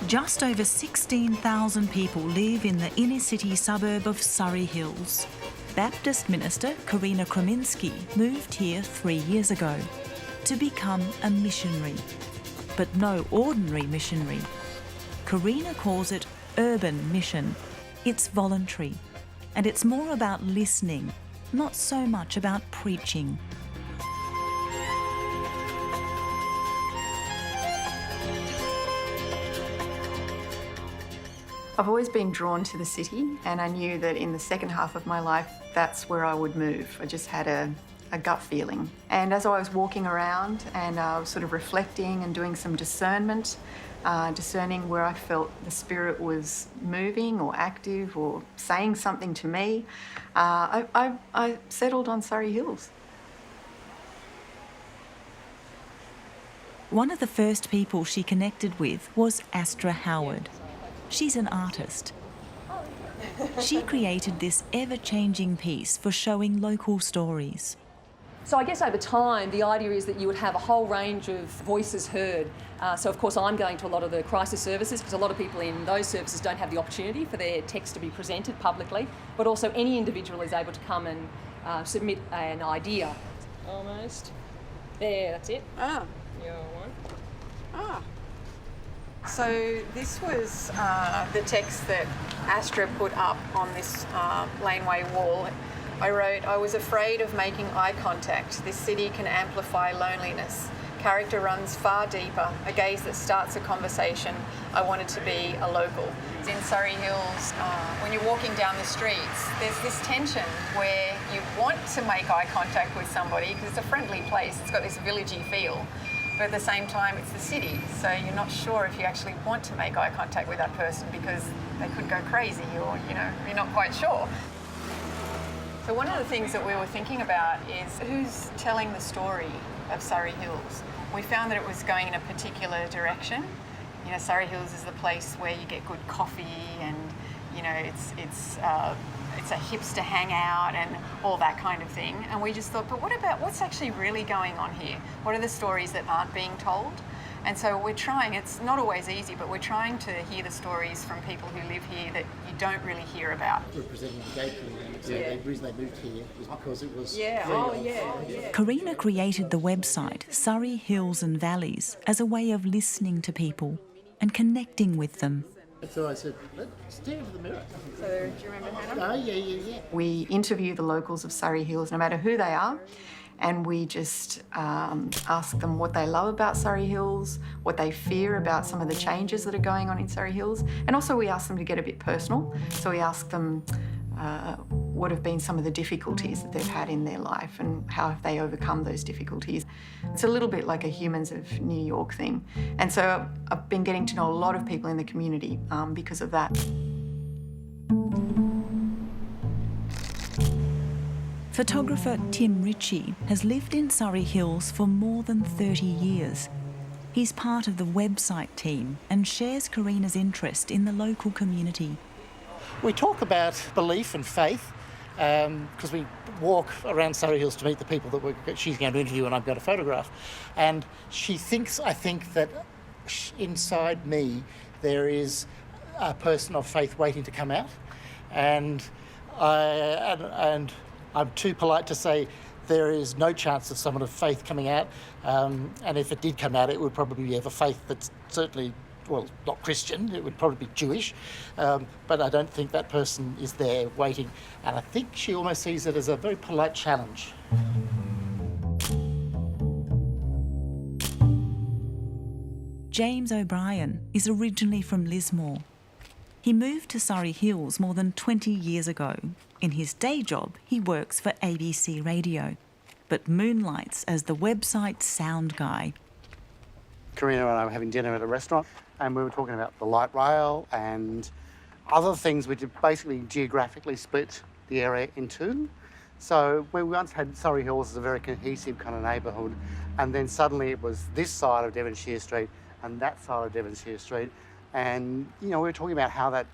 Just over 16,000 people live in the inner city suburb of Surry Hills. Baptist Minister Karina Kreminski moved here 3 years ago to become a missionary. But no ordinary missionary. Karina calls it urban mission. It's voluntary, and it's more about listening, not so much about preaching. I've always been drawn to the city, and I knew that in the second half of my life, that's where I would move. I just had a gut feeling. And as I was walking around and I was sort of reflecting and doing some discernment, discerning where I felt the Spirit was moving or active or saying something to me, I settled on Surry Hills. One of the first people she connected with was Astra Howard. She's an artist. She created this ever-changing piece for showing local stories. So I guess over time, the idea is that you would have a whole range of voices heard. So of course I'm going to a lot of the crisis services because a lot of people in those services don't have the opportunity for their text to be presented publicly, but also any individual is able to come and submit an idea. Almost. There, that's it. Ah. Your one. Ah. So this was the text that Astra put up on this laneway wall. I wrote, "I was afraid of making eye contact. This city can amplify loneliness. Character runs far deeper, a gaze that starts a conversation. I wanted to be a local." In Surry Hills, when you're walking down the streets, there's this tension where you want to make eye contact with somebody because it's a friendly place. It's got this villagey feel. But at the same time, it's the city, so you're not sure if you actually want to make eye contact with that person because they could go crazy or, you're not quite sure. So one of the things that we were thinking about is who's telling the story of Surry Hills. We found that it was going in a particular direction. Surry Hills is the place where you get good coffee and, it's a hipster hangout and all that kind of thing. And we just thought, but what about what's actually really going on here? What are the stories that aren't being told? And so we're trying, it's not always easy, but we're trying to hear the stories from people who live here that you don't really hear about. Representing the gay community, so the reason they moved here was because it was... Karina created the website Surry Hills and Valleys as a way of listening to people and connecting with them. So I said, let's stare into the mirror. So do you remember Hannah? Oh, yeah. We interview the locals of Surry Hills, no matter who they are, and we just ask them what they love about Surry Hills, what they fear about some of the changes that are going on in Surry Hills, and also we ask them to get a bit personal. So we ask them what have been some of the difficulties that they've had in their life and how have they overcome those difficulties. It's a little bit like a Humans of New York thing. And so I've been getting to know a lot of people in the community because of that. Photographer Tim Ritchie has lived in Surry Hills for more than 30 years. He's part of the website team and shares Karina's interest in the local community. We talk about belief and faith because we walk around Surry Hills to meet the people that she's going to interview and I'm going to photograph. And I think that inside me there is a person of faith waiting to come out. And I'm too polite to say there is no chance of someone of faith coming out. And if it did come out, it would probably be of a faith that's certainly, well, not Christian, it would probably be Jewish, but I don't think that person is there waiting. And I think she almost sees it as a very polite challenge. James O'Brien is originally from Lismore. He moved to Surry Hills more than 20 years ago. In his day job, he works for ABC Radio, but moonlights as the website sound guy. Karina and I were having dinner at a restaurant and we were talking about the light rail and other things which basically geographically split the area in two. So we once had Surry Hills as a very cohesive kind of neighbourhood, and then suddenly it was this side of Devonshire Street and that side of Devonshire Street. And, we were talking about how that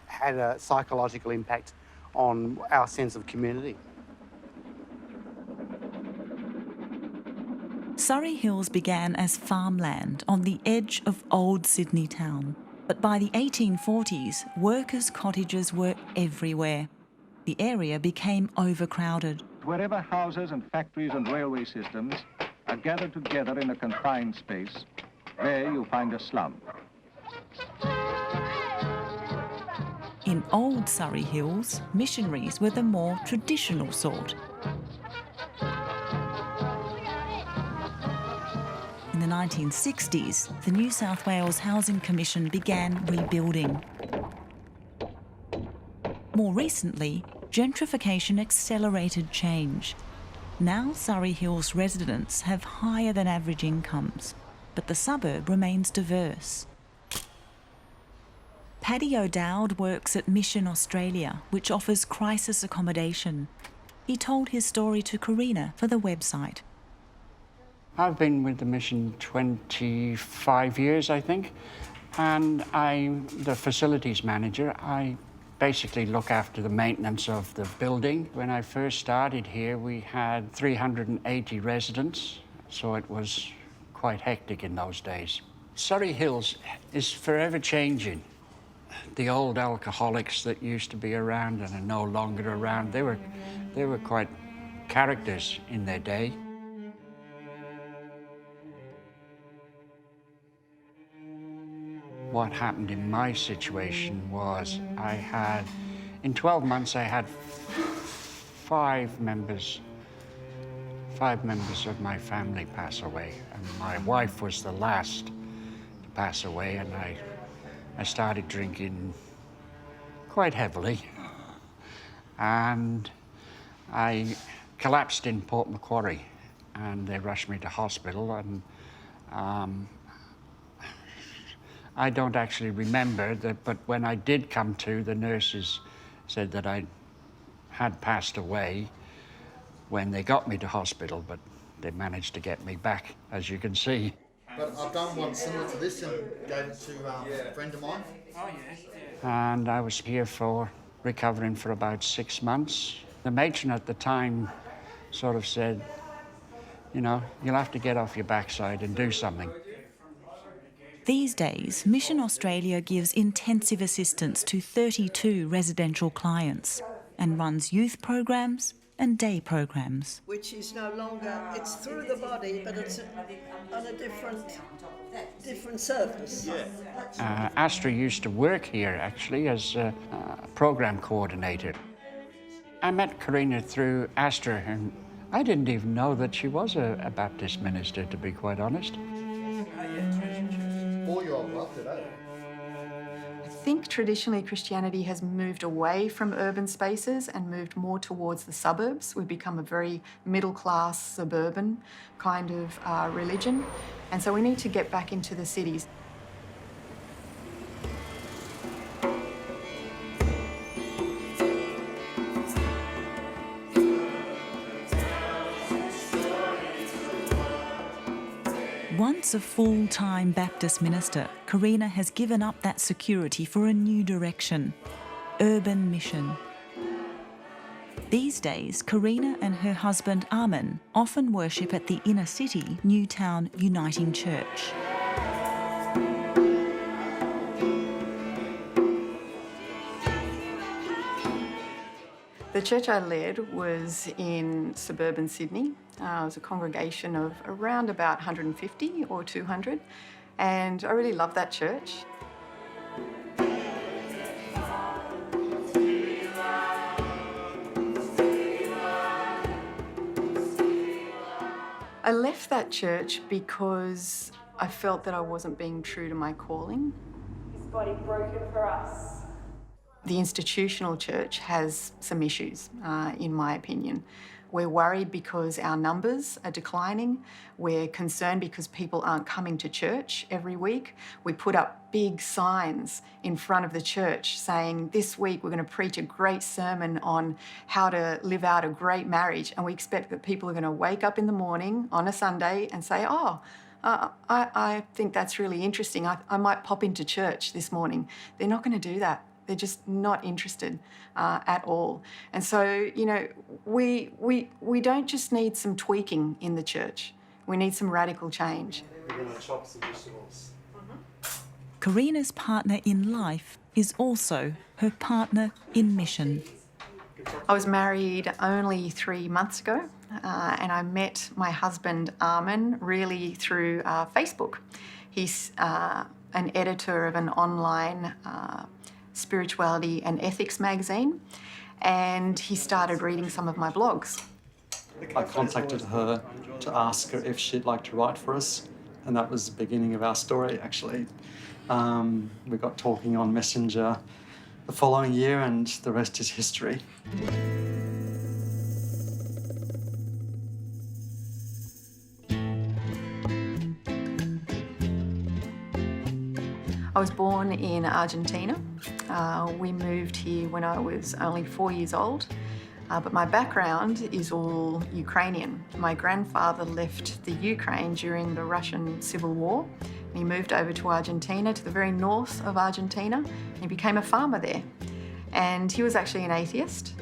had a psychological impact on our sense of community. Surry Hills began as farmland on the edge of old Sydney town. But by the 1840s, workers' cottages were everywhere. The area became overcrowded. Wherever houses and factories and railway systems are gathered together in a confined space, there you find a slum. In old Surry Hills, missionaries were the more traditional sort. In the 1960s, the New South Wales Housing Commission began rebuilding. More recently, gentrification accelerated change. Now Surry Hills residents have higher than average incomes, but the suburb remains diverse. Paddy O'Dowd works at Mission Australia, which offers crisis accommodation. He told his story to Karina for the website. I've been with the mission 25 years, I think, and I'm the facilities manager. I basically look after the maintenance of the building. When I first started here, we had 380 residents, so it was quite hectic in those days. Surry Hills is forever changing. The old alcoholics that used to be around and are no longer around, they were quite characters in their day. What happened in my situation was in 12 months, I had five members of my family pass away. And my wife was the last to pass away, and I started drinking quite heavily. And I collapsed in Port Macquarie, and they rushed me to hospital, and I don't actually remember that, but when I did come to, the nurses said that I had passed away when they got me to hospital, but they managed to get me back, as you can see. But I've done one similar to this and gave it to a friend of mine. Oh, yeah. And I was here recovering for about 6 months. The matron at the time sort of said, you know, you'll have to get off your backside and do something. These days, Mission Australia gives intensive assistance to 32 residential clients and runs youth programs and day programs. Which is no longer, it's through the body, but it's on a different surface. Yeah. Astra used to work here, actually, as a program coordinator. I met Karina through Astra, and I didn't even know that she was a Baptist minister, to be quite honest. 4-year-old love today. I think traditionally Christianity has moved away from urban spaces and moved more towards the suburbs. We've become a very middle-class, suburban kind of religion, and so we need to get back into the cities. Once a full-time Baptist minister, Karina has given up that security for a new direction: urban mission. These days, Karina and her husband Armin often worship at the inner city Newtown Uniting Church. The church I led was in suburban Sydney. It was a congregation of around about 150 or 200, and I really loved that church. I left that church because I felt that I wasn't being true to my calling. His body broken for us. The institutional church has some issues, in my opinion. We're worried because our numbers are declining. We're concerned because people aren't coming to church every week. We put up big signs in front of the church saying, this week we're going to preach a great sermon on how to live out a great marriage. And we expect that people are going to wake up in the morning on a Sunday and say, I think that's really interesting. I might pop into church this morning. They're not going to do that. They're just not interested at all. And so, you know, we don't just need some tweaking in the church. We need some radical change. We're going to chop some vegetables. Karina's partner in life is also her partner in mission. I was married only 3 months ago, and I met my husband Armin really through Facebook. He's an editor of an online spirituality and ethics magazine, and he started reading some of my blogs. I contacted her to ask her if she'd like to write for us, and that was the beginning of our story, actually. We got talking on Messenger the following year, and the rest is history. I was born in Argentina. We moved here when I was only 4 years old, but my background is all Ukrainian. My grandfather left the Ukraine during the Russian Civil War, and he moved over to Argentina, to the very north of Argentina, and he became a farmer there. And he was actually an atheist,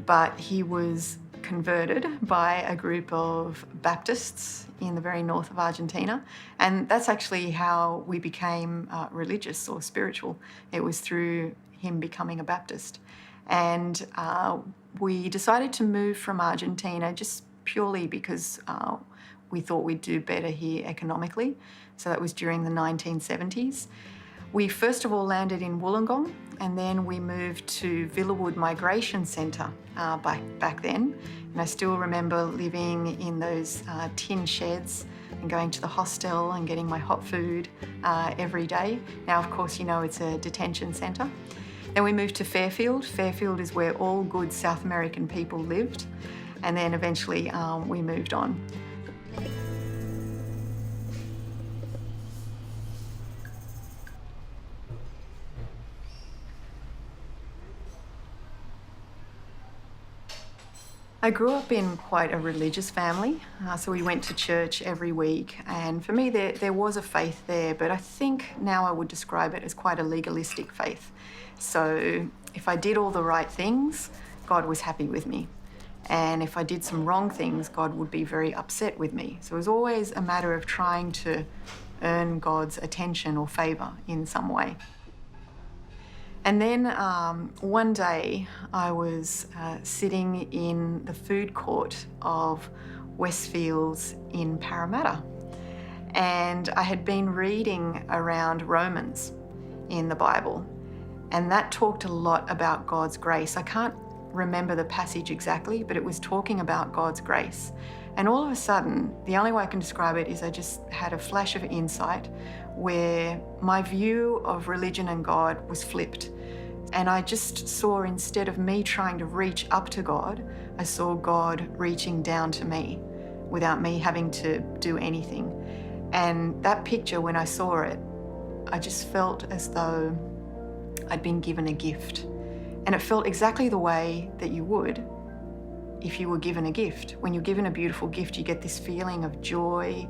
but he was converted by a group of Baptists in the very north of Argentina. And that's actually how we became religious or spiritual. It was through him becoming a Baptist. And we decided to move from Argentina just purely because we thought we'd do better here economically. So that was during the 1970s. We first of all landed in Wollongong, and then we moved to Villawood Migration Centre back then. And I still remember living in those tin sheds and going to the hostel and getting my hot food every day. Now, of course, you know it's a detention centre. Then we moved to Fairfield. Fairfield is where all good South American people lived. And then eventually we moved on. I grew up in quite a religious family, so we went to church every week, and for me there was a faith there, but I think now I would describe it as quite a legalistic faith. So if I did all the right things, God was happy with me, and if I did some wrong things, God would be very upset with me. So it was always a matter of trying to earn God's attention or favour in some way. And then one day I was sitting in the food court of Westfields in Parramatta, and I had been reading around Romans in the Bible, and that talked a lot about God's grace. I can't remember the passage exactly, but it was talking about God's grace. And all of a sudden, the only way I can describe it is I just had a flash of insight where my view of religion and God was flipped. And I just saw, instead of me trying to reach up to God, I saw God reaching down to me without me having to do anything. And that picture, when I saw it, I just felt as though I'd been given a gift. And it felt exactly the way that you would if you were given a gift. When you're given a beautiful gift, you get this feeling of joy,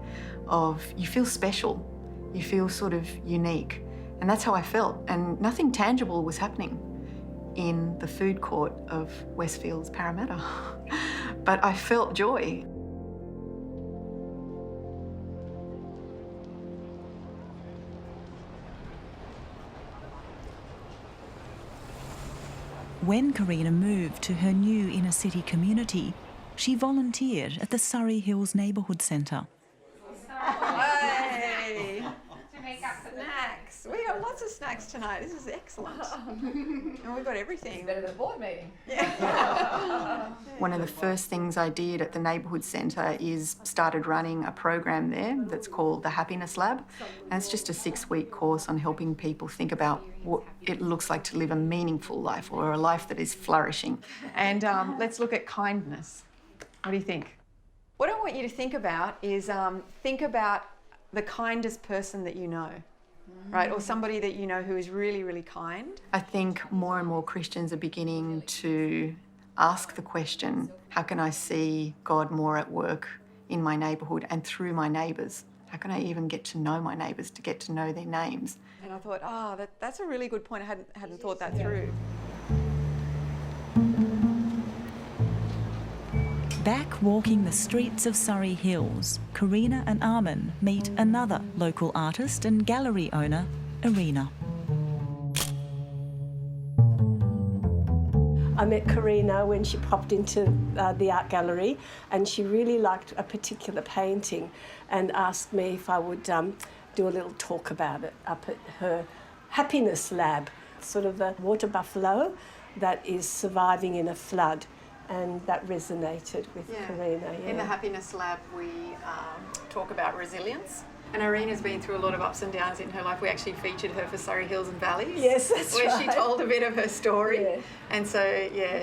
you feel special, you feel sort of unique. And that's how I felt. And nothing tangible was happening in the food court of Westfields, Parramatta. But I felt joy. When Karina moved to her new inner city community, she volunteered at the Surry Hills Neighbourhood Centre. Hey! Snacks. We got lots of snacks tonight. This is excellent. And we've got everything. Better than a board meeting. Yeah. One of the first things I did at the Neighbourhood Centre is started running a program there that's called the Happiness Lab. And it's just a 6-week course on helping people think about what it looks like to live a meaningful life, or a life that is flourishing. And let's look at kindness. What do you think? What I want you to think about is think about the kindest person that you know. Right, or somebody that you know who is really, really kind. I think more and more Christians are beginning to ask the question, how can I see God more at work in my neighbourhood and through my neighbours? How can I even get to know my neighbours, to get to know their names? And I thought, that's a really good point. I hadn't thought that through. Back walking the streets of Surry Hills, Karina and Armin meet another local artist and gallery owner, Irina. I met Karina when she popped into the art gallery, and she really liked a particular painting and asked me if I would do a little talk about it up at her happiness lab, sort of a water buffalo that is surviving in a flood, and that resonated with Karina. In the happiness lab we talk about resilience. And Irina's been through a lot of ups and downs in her life. We actually featured her for Surry Hills and Valleys. Yes, that's where right. she told a bit of her story. Yeah. And so,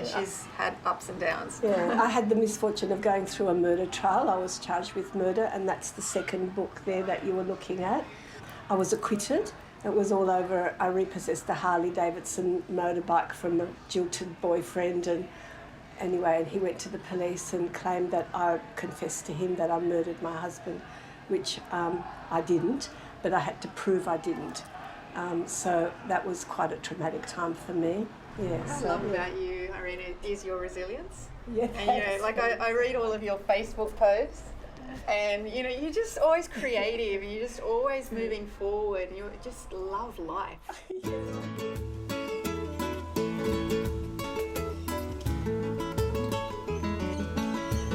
she's had ups and downs. Yeah, I had the misfortune of going through a murder trial. I was charged with murder, and that's the second book there that you were looking at. I was acquitted. It was all over. I repossessed a Harley Davidson motorbike from a jilted boyfriend, and anyway, and he went to the police and claimed that I confessed to him that I murdered my husband, which I didn't, but I had to prove I didn't. So that was quite a traumatic time for me. Yeah, What I love about you, Irina, is your resilience. Yeah, and I read all of your Facebook posts, and you're just always creative. You're just always moving forward. You just love life.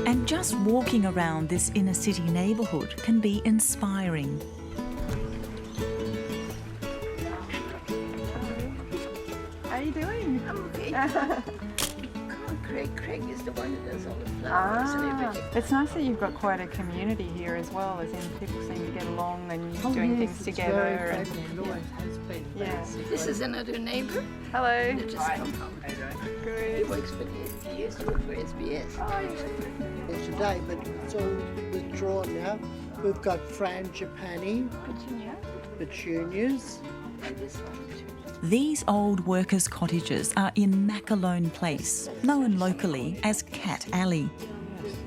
And just walking around this inner city neighbourhood can be inspiring. How are you doing? I'm okay. Craig is the one who does all the flowers and everything. It's nice that you've got quite a community here as well, as in people seem to get along and doing things together. And, This is another neighbour. Hello. They just come home. Good. He works for he used to work for SBS. Today, but it's all withdrawn now. We've got frangipani, petunias. These old workers' cottages are in Macalone Place, known locally as Cat Alley.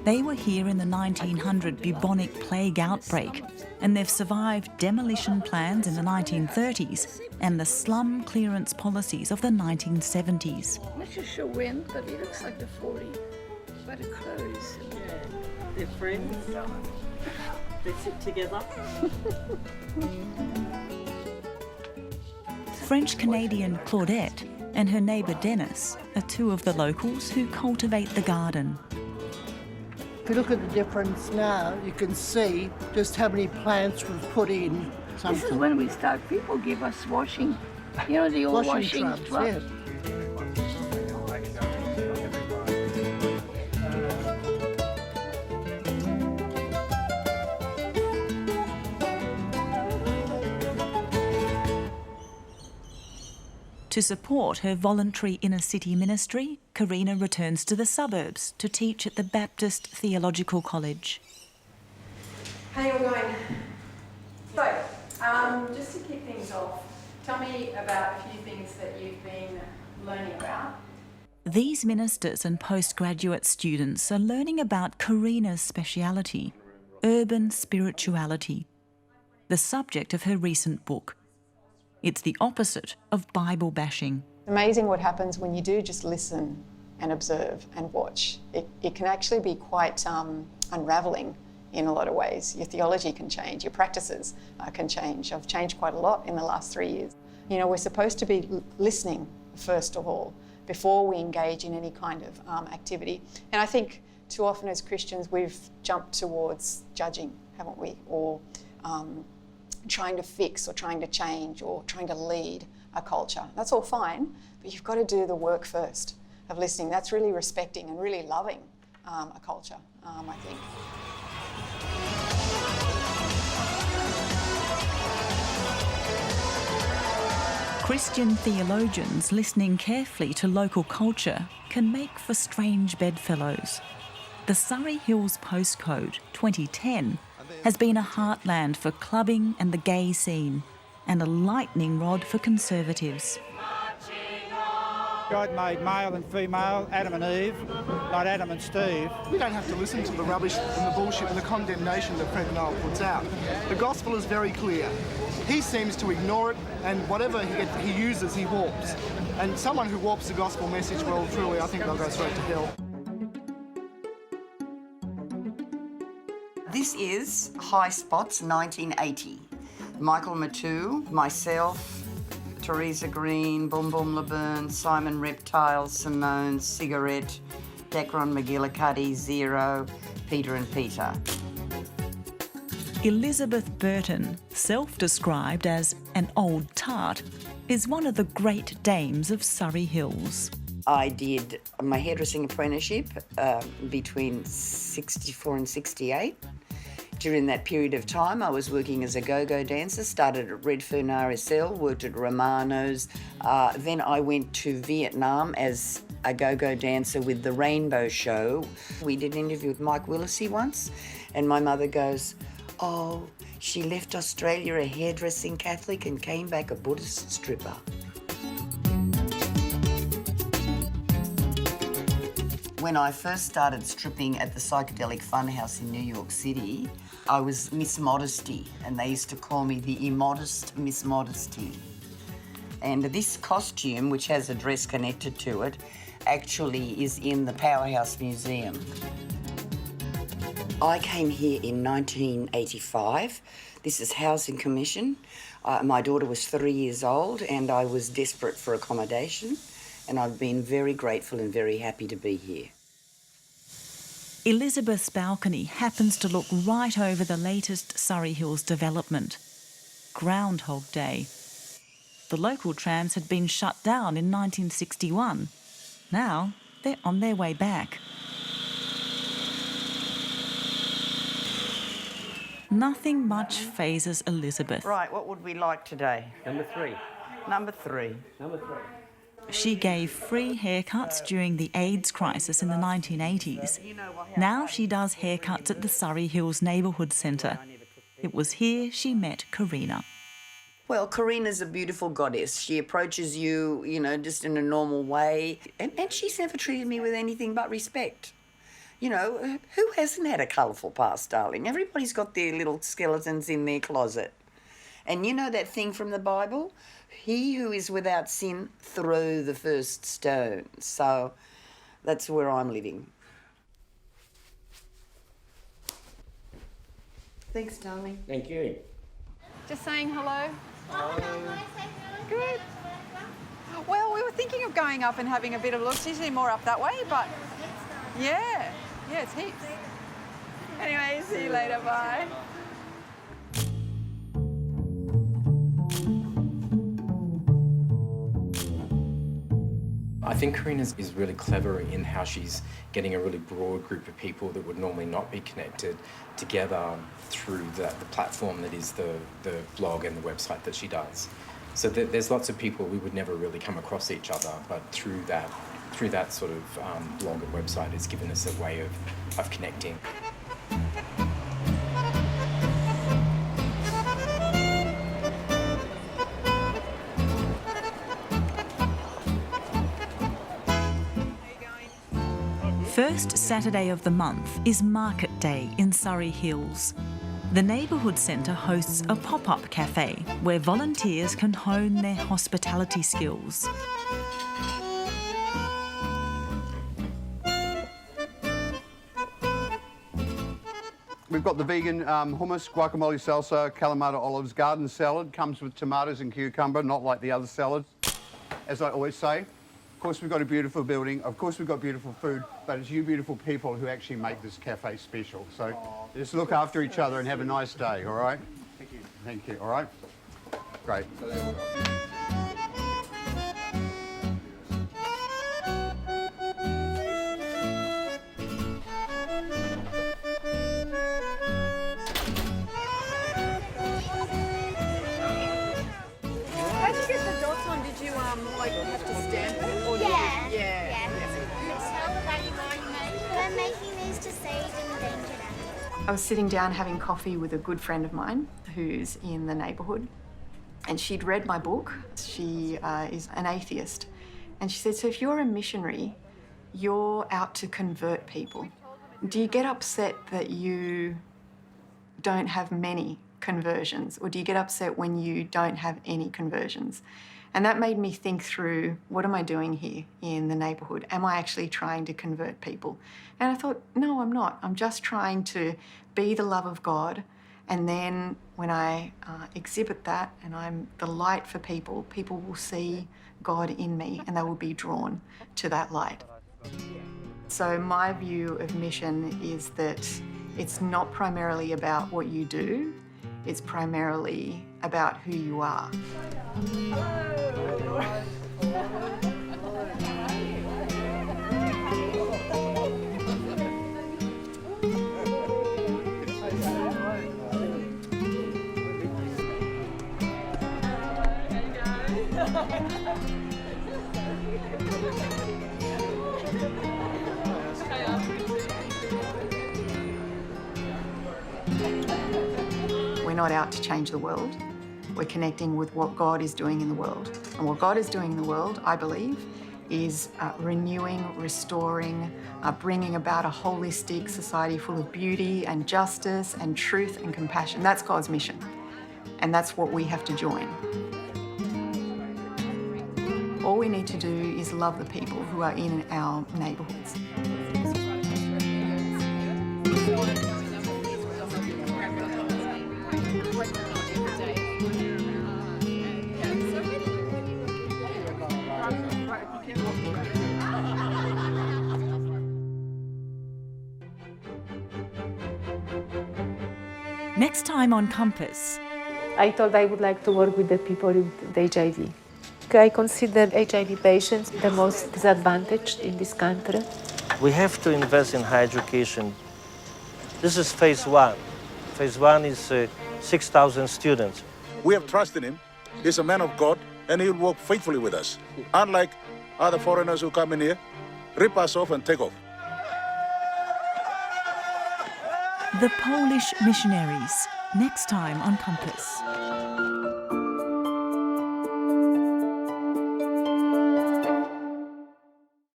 They were here in the 1900 bubonic plague outbreak, and they've survived demolition plans in the 1930s and the slum clearance policies of the 1970s. Not too sure when, but he looks like the 40. By the clothes. They're friends. They sit together. French-Canadian Claudette and her neighbour Dennis are two of the locals who cultivate the garden. If you look at the difference now, you can see just how many plants we've put in. This is when we start. People give us washing. The old washing tubs. truck. Yeah. To support her voluntary inner-city ministry, Karina returns to the suburbs to teach at the Baptist Theological College. How are you going? So, just to kick things off, tell me about a few things that you've been learning about. These ministers and postgraduate students are learning about Karina's speciality, urban spirituality, the subject of her recent book. It's the opposite of Bible bashing. Amazing what happens when you do just listen and observe and watch. It can actually be quite unravelling in a lot of ways. Your theology can change, your practices can change. I've changed quite a lot in the last 3 years. We're supposed to be listening first of all before we engage in any kind of activity. And I think too often as Christians we've jumped towards judging, haven't we? Or trying to fix or trying to change or trying to lead a culture. That's all fine, but you've got to do the work first of listening. That's really respecting and really loving a culture, I think. Christian theologians listening carefully to local culture can make for strange bedfellows. The Surry Hills postcode, 2010, has been a heartland for clubbing and the gay scene, and a lightning rod for conservatives. God made male and female, Adam and Eve, not Adam and Steve. We don't have to listen to the rubbish and the bullshit and the condemnation that Fred Noel puts out. The gospel is very clear. He seems to ignore it, and whatever he uses, he warps. And someone who warps the gospel message, well, truly, I think they'll go straight to hell. This is High Spots 1980. Michael Matu, myself, Teresa Green, Boom Boom LeBurn, Simon Reptile, Simone, Cigarette, Dacron McGillicuddy, Zero, Peter and Peter. Elizabeth Burton, self-described as an old tart, is one of the great dames of Surry Hills. I did my hairdressing apprenticeship between 64 and 68. During that period of time, I was working as a go-go dancer, started at Redfern RSL, worked at Romano's. Then I went to Vietnam as a go-go dancer with the Rainbow Show. We did an interview with Mike Willisey once, and my mother goes, "Oh, she left Australia a hairdressing Catholic and came back a Buddhist stripper." When I first started stripping at the Psychedelic Funhouse in New York City, I was Miss Modesty, and they used to call me the immodest Miss Modesty. And this costume, which has a dress connected to it, actually is in the Powerhouse Museum. I came here in 1985. This is Housing Commission. My daughter was 3 years old and I was desperate for accommodation, and I've been very grateful and very happy to be here. Elizabeth's balcony happens to look right over the latest Surry Hills development. Groundhog Day. The local trams had been shut down in 1961. Now they're on their way back. Nothing much phases Elizabeth. Right, what would we like today? Number 3. Number 3. Number 3. She gave free haircuts during the AIDS crisis in the 1980s. Now she does haircuts at the Surry Hills Neighbourhood Centre. It was here she met Karina. Well, Karina's a beautiful goddess. She approaches you, you know, just in a normal way. And she's never treated me with anything but respect. You know, who hasn't had a colourful past, darling? Everybody's got their little skeletons in their closet. And you know that thing from the Bible? He who is without sin, throw the first stone. So that's where I'm living. Thanks, darling. Thank you. Just saying hello. Good. Well, we were thinking of going up and having a bit of a look. It's usually more up that way, but yeah, it's heaps. Anyway, see you later. Bye. I think Karina is really clever in how she's getting a really broad group of people that would normally not be connected together through the platform that is the blog and the website that she does. So there's lots of people we would never really come across each other, but through that sort of blog and website, it's given us a way of connecting. First Saturday of the month is Market Day in Surry Hills. The Neighbourhood Centre hosts a pop-up cafe where volunteers can hone their hospitality skills. We've got the vegan hummus, guacamole salsa, Kalamata olives, garden salad. Comes with tomatoes and cucumber, not like the other salads. As I always say, of course we've got a beautiful building, of course we've got beautiful food, but it's you beautiful people who actually make this cafe special. So just look after each other and have a nice day, all right? Thank you. Thank you, all right? Great. How'd you get the dots on? Did you like have to stamp it? Or Yeah. Yeah. We're making these to save endangered animals. I was sitting down having coffee with a good friend of mine who's in the neighbourhood, and she'd read my book. She is an atheist, and she said, "So if you're a missionary, you're out to convert people. Do you get upset that you don't have many conversions, or do you get upset when you don't have any conversions?" And that made me think through, what am I doing here in the neighbourhood? Am I actually trying to convert people? And I thought, no, I'm not. I'm just trying to be the love of God And then when I exhibit that and I'm the light for people, people will see God in me and they will be drawn to that light. So my view of mission is that it's not primarily about what you do, it's primarily about who you are. We're not out to change the world. We're connecting with what God is doing in the world. And what God is doing in the world, I believe, is renewing, restoring, bringing about a holistic society full of beauty and justice and truth and compassion. That's God's mission. And that's what we have to join. All we need to do is love the people who are in our neighbourhoods. Next time on Compass. I thought I would like to work with the people with HIV. I consider HIV patients the most disadvantaged in this country. We have to invest in higher education. This is phase one. Phase one is 6,000 students. We have trust in him. He's a man of God, and he will work faithfully with us. Unlike other foreigners who come in here, rip us off and take off. The Polish missionaries, next time on Compass.